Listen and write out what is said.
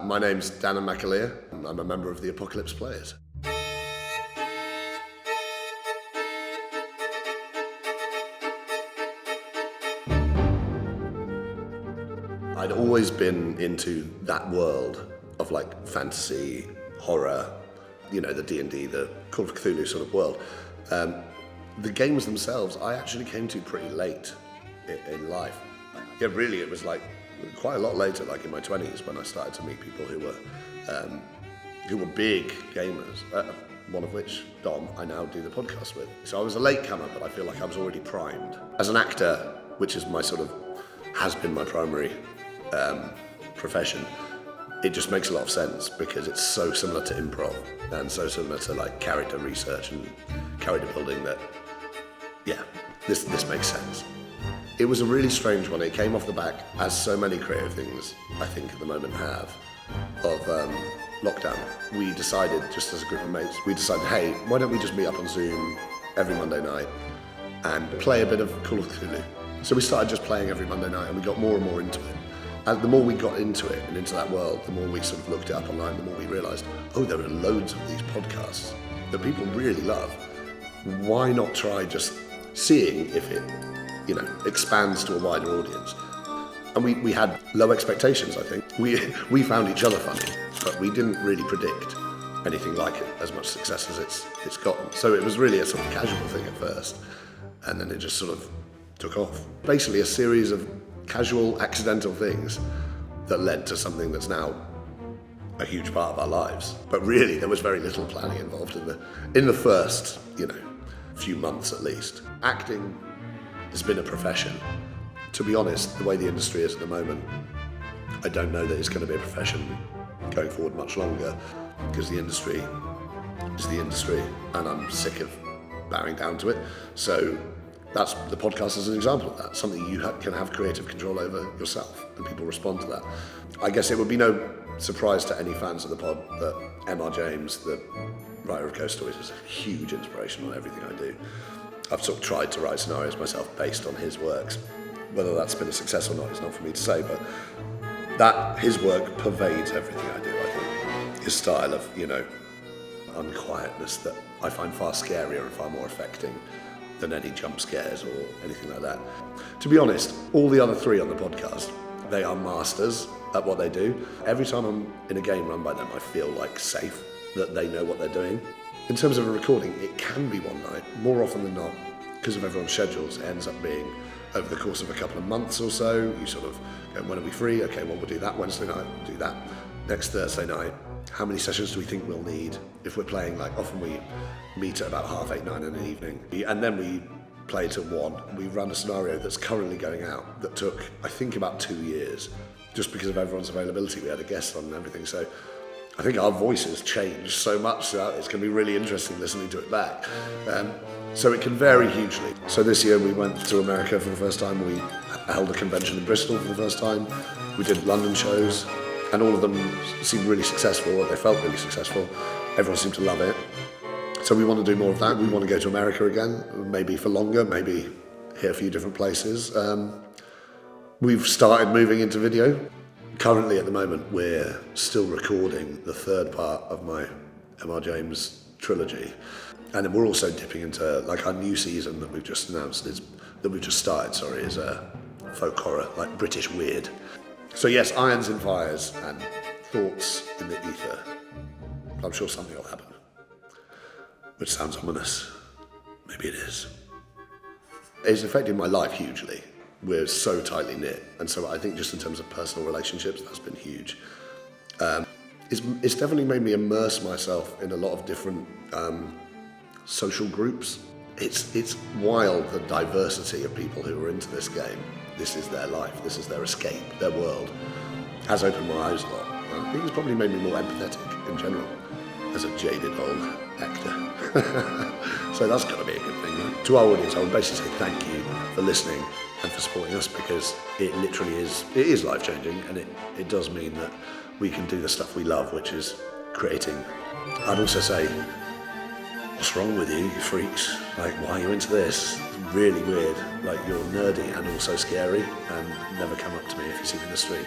My name's Dannan McAleer, and I'm a member of the Apocalypse Players. I'd always been into that world of like fantasy, horror, you know, the D&D, the Call of Cthulhu sort of world. The games themselves I actually came to pretty late in life. Yeah, really, it was like quite a lot later, like in my 20s, when I started to meet people who were big gamers, one of which, Dom, I now do the podcast with. So I was a latecomer, but I feel like I was already primed. As an actor, which is my sort of, has been my primary profession, it just makes a lot of sense because it's so similar to improv and so similar to like character research and character building that, yeah, this makes sense. It was a really strange one. It came off the back, as so many creative things I think at the moment have, of lockdown. We decided, just as a group of mates, hey, why don't we just meet up on Zoom every Monday night and play a bit of Call of Cthulhu. So we started just playing every Monday night and we got more and more into it. And the more we got into it and into that world, the more we sort of looked it up online, the more we realised, oh, there are loads of these podcasts that people really love. Why not try just seeing if it, you know, expands to a wider audience? And we had low expectations, I think. We found each other funny, but we didn't really predict anything like it, as much success as it's gotten. So it was really a sort of casual thing at first, and then it just sort of took off. Basically a series of casual, accidental things that led to something that's now a huge part of our lives. But really, there was very little planning involved in the first, you know, few months at least. Acting has been a profession. To be honest, the way the industry is at the moment, I don't know that it's going to be a profession going forward much longer, because the industry is the industry, and I'm sick of bowing down to it. So that's the podcast is an example of that, something you can have creative control over yourself, and people respond to that. I guess it would be no surprise to any fans of the pod that M.R. James, the writer of Ghost Stories, is a huge inspiration on everything I do. I've sort of tried to write scenarios myself based on his works. Whether that's been a success or not is not for me to say, but that his work pervades everything I do, I think. His style of, you know, unquietness that I find far scarier and far more affecting than any jump scares or anything like that. To be honest, all the other three on the podcast, they are masters at what they do. Every time I'm in a game run by them, I feel like safe, that they know what they're doing. In terms of a recording, it can be one night. More often than not, because of everyone's schedules, it ends up being over the course of a couple of months or so. You sort of go, when are we free? Okay, well, we'll do that Wednesday night, we'll do that next Thursday night. How many sessions do we think we'll need? If we're playing, like, often we meet at about 8:30, 9 in the evening, and then we play till 1. We run a scenario that's currently going out that took, I think, about 2 years, just because of everyone's availability. We had a guest on and everything, so I think our voices changed so much that it's going to be really interesting listening to it back. So it can vary hugely. So this year we went to America for the first time. We held a convention in Bristol for the first time. We did London shows, and all of them seemed really successful, or they felt really successful. Everyone seemed to love it. So we want to do more of that. We want to go to America again, maybe for longer, maybe hit a few different places. We've started moving into video. Currently, at the moment, we're still recording the third part of my M.R. James trilogy. And then we're also dipping into, like, our new season that we've just announced, is a folk horror, like British weird. So yes, irons and fires and thoughts in the ether. I'm sure something will happen. Which sounds ominous. Maybe it is. It's affected my life hugely. We're so tightly knit, and so I think just in terms of personal relationships, that's been huge. It's definitely made me immerse myself in a lot of different social groups. It's wild, the diversity of people who are into this game. This is their life, this is their escape, their world. Has opened my eyes a lot. I think it's probably made me more empathetic in general, as a jaded old actor. So that's got to be a good thing, right? To our audience, I would basically say thank you for listening and for supporting us, because it literally is life-changing, and it does mean that we can do the stuff we love, which is creating. I'd also say, what's wrong with you freaks? Like, why are you into this? It's really weird. Like, you're nerdy and also scary, and never come up to me if you see me in the street.